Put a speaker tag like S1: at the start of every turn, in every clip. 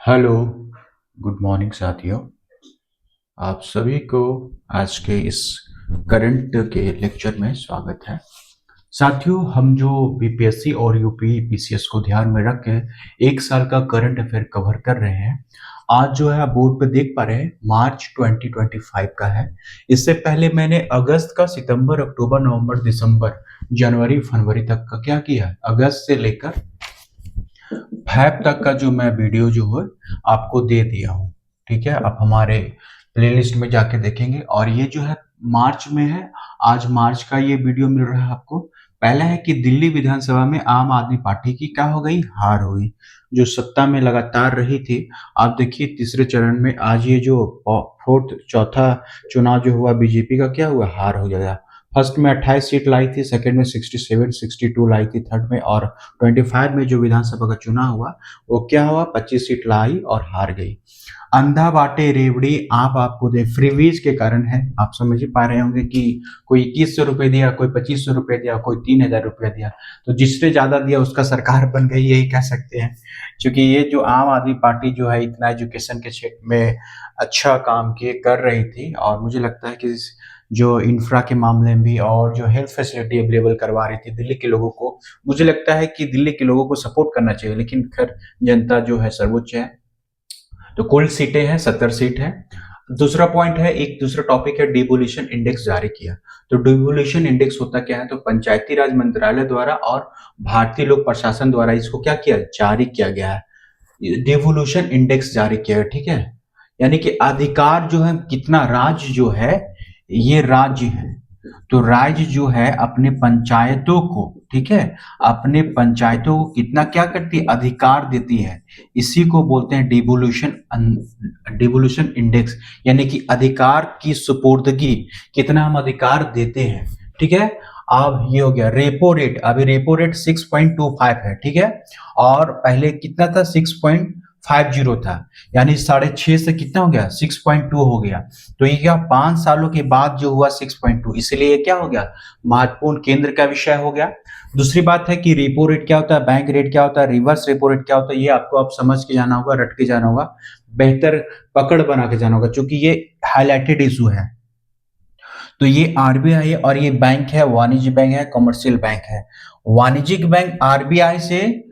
S1: Hello, good morning साथियों। आप सभी को आज के इस करंट के लेक्चर में स्वागत है। साथियों, हम जो बीपीएससी और यूपी पीसीएस को ध्यान में रख के एक साल का करंट अफेयर कवर कर रहे हैं। आज जो है आप बोर्ड पे देख पा रहे हैं मार्च 2025 का है। इससे पहले मैंने अगस्त का, सितंबर, अक्टूबर, नवंबर, दिसंबर, जनवरी, फरवरी तक का क्या किया है, अगस्त से लेकर फैब तक का जो मैं वीडियो जो है आपको दे दिया हूँ। ठीक है, आप हमारे प्लेलिस्ट में जाके देखेंगे। और ये जो है मार्च में है। आज मार्च का ये वीडियो मिल रहा है आपको। पहला है कि दिल्ली विधानसभा में आम आदमी पार्टी की क्या हो गई, हार हुई, जो सत्ता में लगातार रही थी। आप देखिए तीसरे चरण में आज ये जो फोर्थ चौथा चुनाव जो हुआ, बीजेपी का क्या हुआ, हार हो गया। फर्स्ट में 28 सीट लाई थी, सेकंड में 67 62 लाई थी, थर्ड में, और 25 में जो विधानसभा का चुनाव हुआ वो क्या हुआ, 25 सीट लाई और हार गई। अंधा बाटे रेवड़ी आप आपको दे, फ्रीवीज के कारण है। आप समझ ही पा रहे होंगे कि कोई 2100 रुपये दिया, कोई 2500 रुपये दिया, कोई 3000 रुपये दिया, तो जिसने ज्यादा दिया उसका सरकार बन गई, यही कह सकते हैं। क्योंकि ये जो आम आदमी पार्टी जो है इतना एजुकेशन के क्षेत्र में अच्छा काम किए कर रही थी, और मुझे लगता है कि जो इंफ्रा के मामले में भी और जो हेल्थ फैसिलिटी अवेलेबल करवा रही थी दिल्ली के लोगों को, मुझे लगता है कि दिल्ली के लोगों को सपोर्ट करना चाहिए। लेकिन खैर, जनता जो है सर्वोच्च है, तो कुल सीटें हैं 70 सीट है। दूसरा पॉइंट है, एक दूसरा टॉपिक है, डिवोल्यूशन इंडेक्स जारी किया। तो डिवोल्यूशन इंडेक्स होता क्या है, तो पंचायती राज मंत्रालय द्वारा और भारतीय लोक प्रशासन द्वारा इसको क्या किया, जारी किया गया है। डिवोल्यूशन इंडेक्स जारी किया है, ठीक है। यानी कि अधिकार जो है, कितना राज्य जो है, ये राज्य है, तो राज्य जो है अपने पंचायतों को, ठीक है, अपने पंचायतों को कितना क्या करती है, अधिकार देती है। इसी को बोलते हैं डिवोल्यूशन इंडेक्स, यानी कि अधिकार की सुपुर्दगी, कितना हम अधिकार देते हैं। ठीक है। अब ये हो गया रेपो रेट। अभी रेपो रेट 6.25 है, ठीक है, और पहले कितना था, 6.50 था। यानी 6.5 से कितना हो गया, 6.2 हो गया। तो ये क्या 5 सालों के बाद जो हुआ 6.2, इसलिए ये क्या हो गया, महत्वपूर्ण केंद्र का विषय हो गया। दूसरी बात है कि रेपो रेट क्या होता है, बैंक रेट क्या होता है, रिवर्स रेपो रेट क्या होता है, ये आपको आप समझ के जाना होगा, रट के जाना होगा, बेहतर पकड़ बना के जाना होगा, क्योंकि ये हाईलाइटेड इशू है। तो ये आरबीआई है, और ये बैंक है, वाणिज्य बैंक है, कमर्शियल बैंक है। वाणिज्यिक बैंक आरबीआई से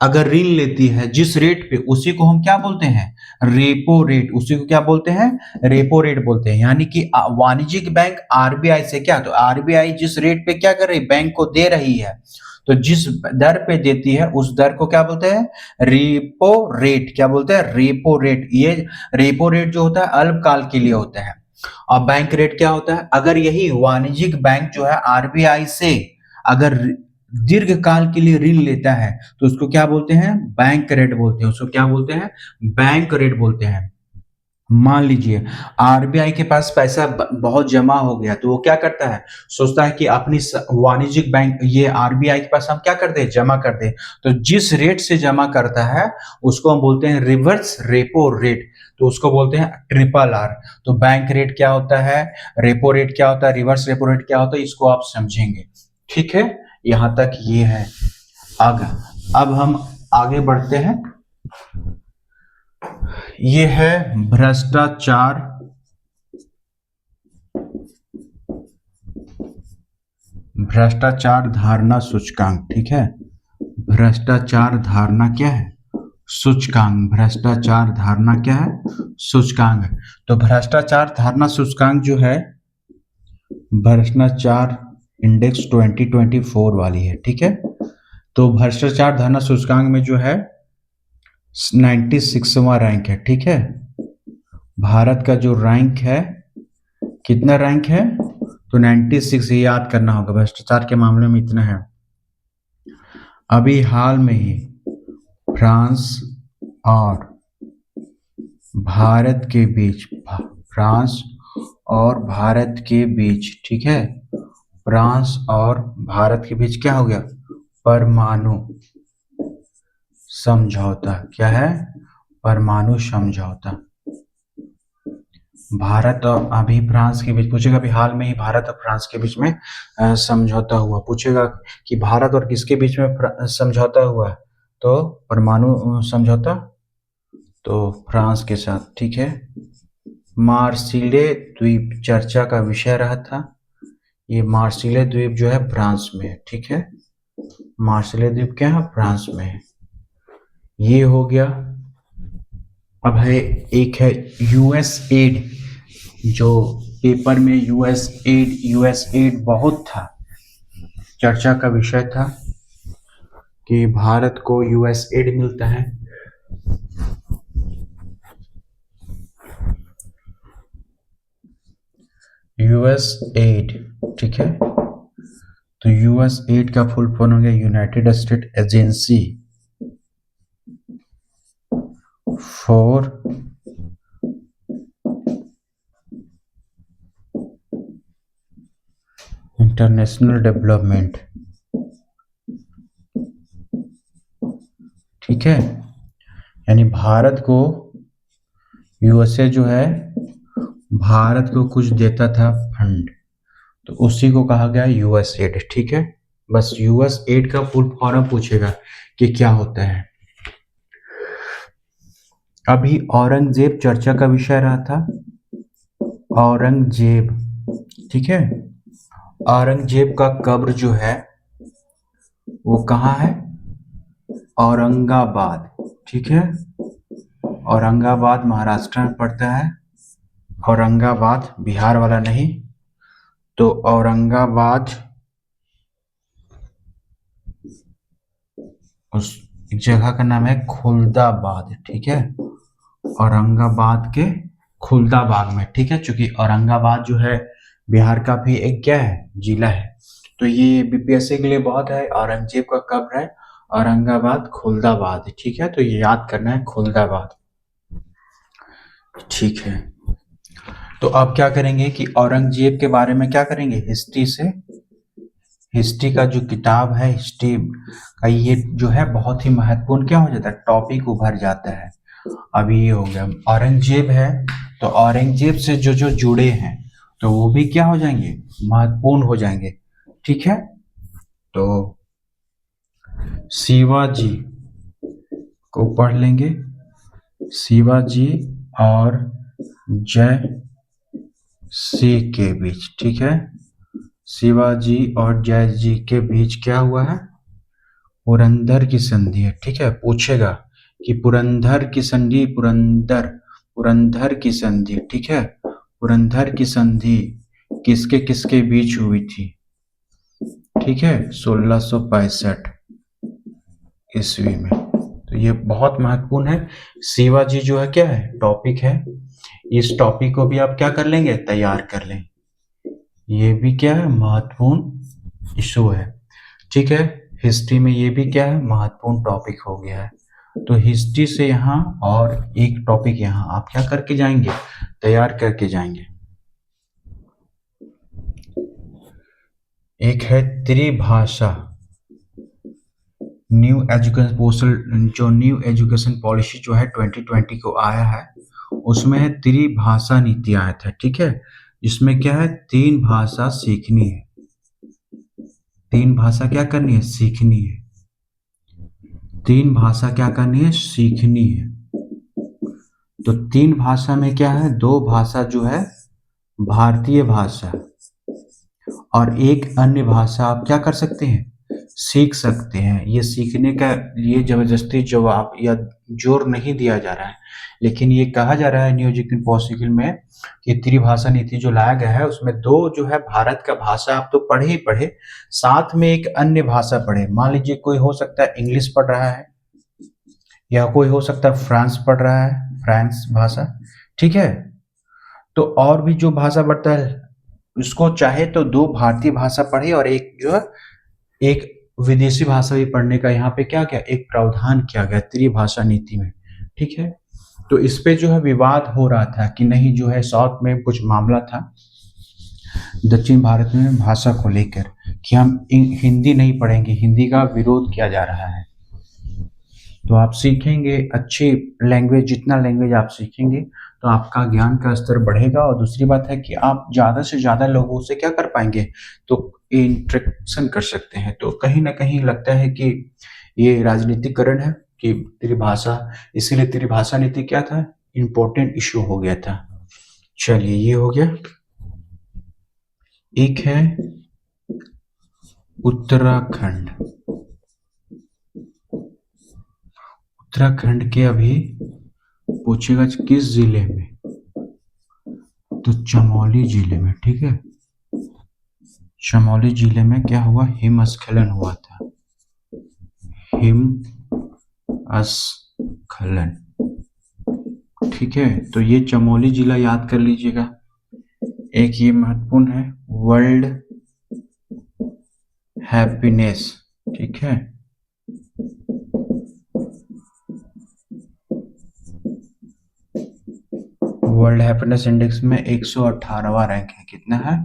S1: अगर ऋण लेती है जिस रेट पे, उसी को हम क्या बोलते हैं, रेपो रेट। उसी को क्या बोलते हैं, रेपो रेट बोलते हैं। यानी कि वाणिज्यिक बैंक आरबीआई से क्या, तो आरबीआई जिस रेट पे क्या कर रही है, बैंक को दे रही है, तो जिस दर पे देती है उस दर को क्या बोलते हैं, रेपो रेट। क्या बोलते हैं, रेपो रेट। ये रेपो रेट जो होता है अल्पकाल के लिए होता है। और बैंक रेट क्या होता है, अगर यही वाणिज्यिक बैंक जो है आरबीआई से अगर दीर्घ काल के लिए ऋण लेता है, तो उसको क्या बोलते हैं, बैंक रेट बोलते हैं। उसको क्या बोलते हैं, बैंक रेट बोलते हैं। मान लीजिए आरबीआई के पास पैसा बहुत जमा हो गया, तो वो क्या करता है, सोचता है कि अपनी वाणिज्यिक बैंक, ये आरबीआई के पास हम क्या कर दे, जमा कर दे। तो जिस रेट से जमा करता है उसको हम बोलते हैं रिवर्स रेपो रेट, तो उसको बोलते हैं ट्रिपल आर। तो बैंक रेट क्या होता है, रेपो रेट क्या होता है, रिवर्स रेपो रेट क्या होता है, इसको आप समझेंगे। ठीक है, यहां तक ये है। आगे अब हम आगे बढ़ते हैं। ये है भ्रष्टाचार, भ्रष्टाचार धारणा सूचकांक। ठीक है, भ्रष्टाचार धारणा क्या है, सूचकांक। भ्रष्टाचार धारणा क्या है, सूचकांक। तो भ्रष्टाचार धारणा सूचकांक जो है, भ्रष्टाचार इंडेक्स 2024 वाली है। ठीक है, तो भ्रष्टाचार धारणा सूचकांक में जो है 96वां रैंक है। ठीक है, भारत का जो रैंक है, कितना रैंक है, तो 96 याद करना होगा, भ्रष्टाचार के मामले में इतना है। अभी हाल में ही फ्रांस और भारत के बीच, फ्रांस और भारत के बीच, ठीक है, फ्रांस और भारत के बीच क्या हो गया, परमाणु समझौता। क्या है, परमाणु समझौता। भारत और अभी फ्रांस के बीच, पूछेगा अभी हाल में ही भारत और फ्रांस के बीच में समझौता हुआ। पूछेगा कि भारत और किसके बीच में समझौता हुआ, तो परमाणु समझौता। तो फ्रांस के साथ, ठीक है। मार्सिले द्वीप चर्चा का विषय रहा था। ये मार्सिले द्वीप जो है फ्रांस में है, ठीक है। मार्सिले द्वीप क्या है? फ्रांस में है। ये हो गया। अब है एक है यूएस एड, जो पेपर में यूएस एड बहुत था, चर्चा का विषय था कि भारत को यूएस एड मिलता है। यूएस एड, ठीक है। तो यूएस एड का फुल फॉर्म हो गया United state agency for international development, ठीक है। यानी भारत को यूएसए जो है भारत को कुछ देता था फंड, तो उसी को कहा गया यूएस एड, ठीक है। बस यूएस एड का फुल फॉर्म पूछेगा कि क्या होता है। अभी औरंगजेब चर्चा का विषय रहा था। औरंगजेब, ठीक है। औरंगजेब का कब्र जो है वो कहाँ है? औरंगाबाद, ठीक है। औरंगाबाद महाराष्ट्र में पड़ता है, औरंगाबाद बिहार वाला नहीं। तो औरंगाबाद उस जगह का नाम है खुलदाबाद, ठीक है। औरंगाबाद के खुलदाबाद में, ठीक है। चूंकि औरंगाबाद जो है बिहार का भी एक क्या है? जिला है। तो ये बीपीएससी के लिए बहुत है। औरंगजेब का कब्र है औरंगाबाद खुलदाबाद, ठीक है। तो ये याद करना है, खुलदाबाद, ठीक है। तो अब क्या करेंगे कि औरंगजेब के बारे में क्या करेंगे? हिस्ट्री से, हिस्ट्री का जो किताब है हिस्ट्री का, ये जो है बहुत ही महत्वपूर्ण क्या हो जाता है? टॉपिक उभर जाता है। अभी ये हो गया औरंगजेब है, तो औरंगजेब से जो जो जुड़े हैं तो वो भी क्या हो जाएंगे? महत्वपूर्ण हो जाएंगे, ठीक है। तो शिवाजी को पढ़ लेंगे, शिवाजी और जय सिंह के बीच, ठीक है। शिवाजी और जय जी के बीच क्या हुआ है? पुरंदर की संधि है, ठीक है। पूछेगा कि पुरंदर की संधि, पुरंदर की संधि, ठीक है। पुरंदर की संधि किसके किसके बीच हुई थी? ठीक है, 1665 ईस्वी में। तो ये बहुत महत्वपूर्ण है। शिवाजी जो है क्या है? टॉपिक है। इस टॉपिक को भी आप क्या कर लेंगे? तैयार कर लें। ये भी क्या है? महत्वपूर्ण इशू है, ठीक है। हिस्ट्री में ये भी क्या है? महत्वपूर्ण टॉपिक हो गया है। तो हिस्ट्री से यहाँ और एक टॉपिक यहाँ आप क्या करके जाएंगे? तैयार करके जाएंगे। एक है त्रिभाषा, न्यू एजुकेशन पॉलिसी जो है 2020 को आया है, उसमें है त्रिभाषा नीति आया था, ठीक है। जिसमें क्या है? 3 भाषा सीखनी है, 3 भाषा क्या करनी है? सीखनी है। 3 भाषा क्या करनी है? सीखनी है। तो 3 भाषा में क्या है? 2 भाषा जो है भारतीय भाषा, और एक अन्य भाषा आप क्या कर सकते हैं? सीख सकते हैं। ये सीखने का लिए जबरदस्ती जवाब या जोर नहीं दिया जा रहा है, लेकिन ये कहा जा रहा है न्यू एजुकेशन पॉलिसी में कि त्रिभाषा नीति जो लाया गया है उसमें 2 जो है भारत का भाषा आप तो पढ़े ही पढ़े, साथ में एक अन्य भाषा पढ़े। मान लीजिए कोई हो सकता है इंग्लिश पढ़ रहा है, या कोई हो सकता है फ्रांस पढ़ रहा है, फ्रांस भाषा, ठीक है। तो और भी जो भाषा पढ़ता है उसको चाहे तो 2 भारतीय भाषा पढ़े और एक जो है एक विदेशी भाषा भी पढ़ने का यहाँ पे क्या क्या एक प्रावधान किया गया त्रिभाषा नीति में, ठीक है। तो इस पे जो है विवाद हो रहा था कि नहीं, जो है साउथ में कुछ मामला था दक्षिण भारत में भाषा को लेकर कि हम हिंदी नहीं पढ़ेंगे, हिंदी का विरोध किया जा रहा है। तो आप सीखेंगे अच्छी लैंग्वेज, जितना लैंग्वेज आप सीखेंगे तो आपका ज्ञान का स्तर बढ़ेगा, और दूसरी बात है कि आप ज़्यादा से ज़्यादा लोगों से क्या कर पाएंगे? तो इंटरेक्शन कर सकते हैं। तो कहीं ना कहीं लगता है कि ये राजनीतिकरण है, कि त्रिभाषा, इसीलिए त्रिभाषा नीति क्या था, इम्पोर्टेंट इश्यू हो गया था। चलिए ये हो गया। एक है उत्तराखंड। उत्तराखंड के अभी पूछेगा किस जिले में, तो चमोली जिले में, ठीक है। चमोली जिले में क्या हुआ, हिमस्खलन हुआ था, हिमस्खलन, ठीक है। तो ये चमोली जिला याद कर लीजिएगा। एक ये महत्वपूर्ण है, वर्ल्ड हैप्पीनेस, ठीक है। वर्ल्ड हैप्पीनेस इंडेक्स में 118वां रैंक है। कितना है,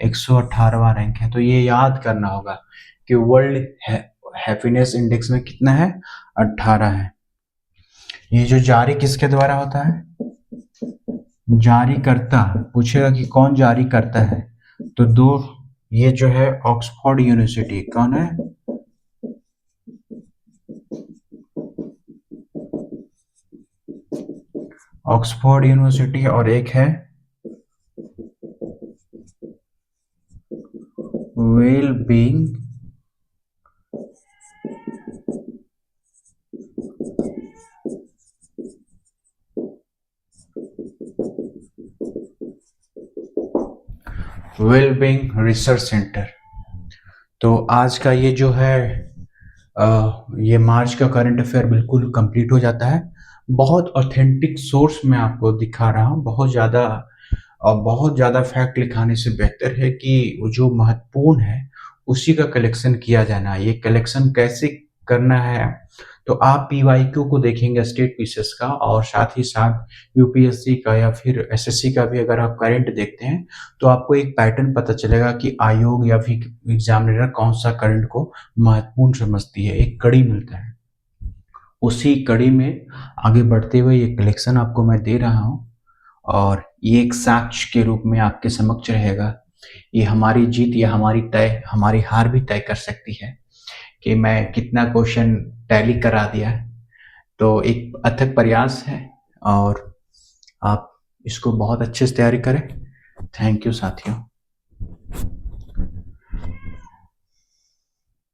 S1: 118वां रैंक है। तो ये याद करना होगा कि वर्ल्ड हैप्पीनेस इंडेक्स में कितना है, 18 है। ये जो जारी किसके द्वारा होता है, जारी करता, पूछेगा कि कौन जारी करता है, तो दो, ये जो है ऑक्सफोर्ड यूनिवर्सिटी, कौन है, ऑक्सफोर्ड यूनिवर्सिटी, और एक है well being wellbeing research centre. तो आज का ये जो है ये मार्च का करंट अफेयर बिल्कुल कंप्लीट हो जाता है। बहुत ऑथेंटिक सोर्स मैं आपको दिखा रहा हूँ, बहुत ज़्यादा फैक्ट लिखाने से बेहतर है कि वो जो महत्वपूर्ण है उसी का कलेक्शन किया जाना है। ये कलेक्शन कैसे करना है, तो आप पीवाईक्यू को देखेंगे स्टेट पीसीएस का, और साथ ही साथ यूपीएससी का या फिर एसएससी का भी अगर आप करंट देखते हैं तो आपको एक पैटर्न पता चलेगा कि आयोग या फिर एग्जामिनर कौन सा करंट को महत्वपूर्ण समझती है, एक कड़ी मिलता है। उसी कड़ी में आगे बढ़ते हुए ये कलेक्शन आपको मैं दे रहा हूँ, और ये एक साक्ष्य के रूप में आपके समक्ष रहेगा। ये हमारी जीत या हमारी हार भी तय कर सकती है कि मैं कितना क्वेश्चन टैली करा दिया। तो एक अथक प्रयास है, और आप इसको बहुत अच्छे से तैयारी करें। थैंक यू साथियों।